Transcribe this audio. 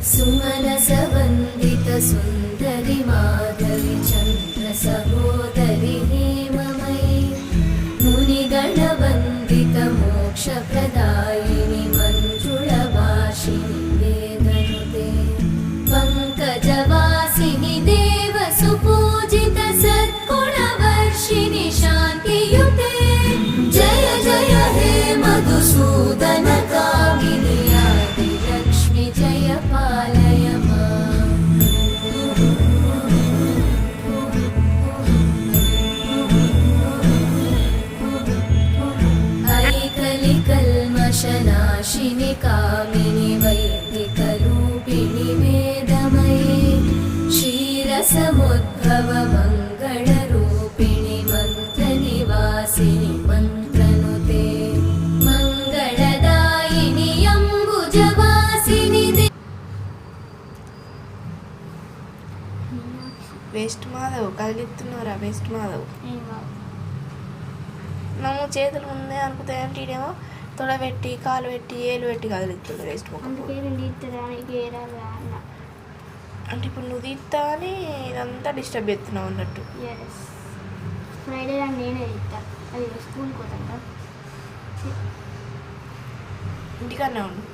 सुमनसवन्दित सुन्दरि माधवि चन्द्र सहोदरि हेममयि मुनिगणवन्दित मोक्षप्रदायिनि मञ्जुळभाषिणि वेदनुते पङ्कजवासिनि देवसुपूजित सद्गुणवर्षिणि शान्तियुते जय जय हे मधुसूदन कामिनि आदिलक्ष्मि जय पालय माम् ऐकलिकल्मषनाशिनि कामिनि वैदिकरूपिणि वेदमये क्षीरसमुद्भव मङ्गलरूपिणि मन्त्रनिवासिनि मन्त्रनुते मङ्गलदायिनि अम्बुजवासिनि వేస్ట్ మాధవ్ కదిలిస్తున్నారా వేస్ట్ మాధవ్ నమ్ము చేతులు ముందే అనుకుతాయంటే ఇడేమో తొడబెట్టి కాలు పెట్టి ఏలు పెట్టి కదిలిస్తున్నాడు వేస్ట్ ముఖం అంటే ఇప్పుడు నువ్వు తీస్తా అని ఇదంతా డిస్టర్బ్ చేస్తున్నావు అన్నట్టు ఫ్రైడే నేనే తీస్తా అది స్కూల్కి పోతాను ఇంటికన్నా ఉండు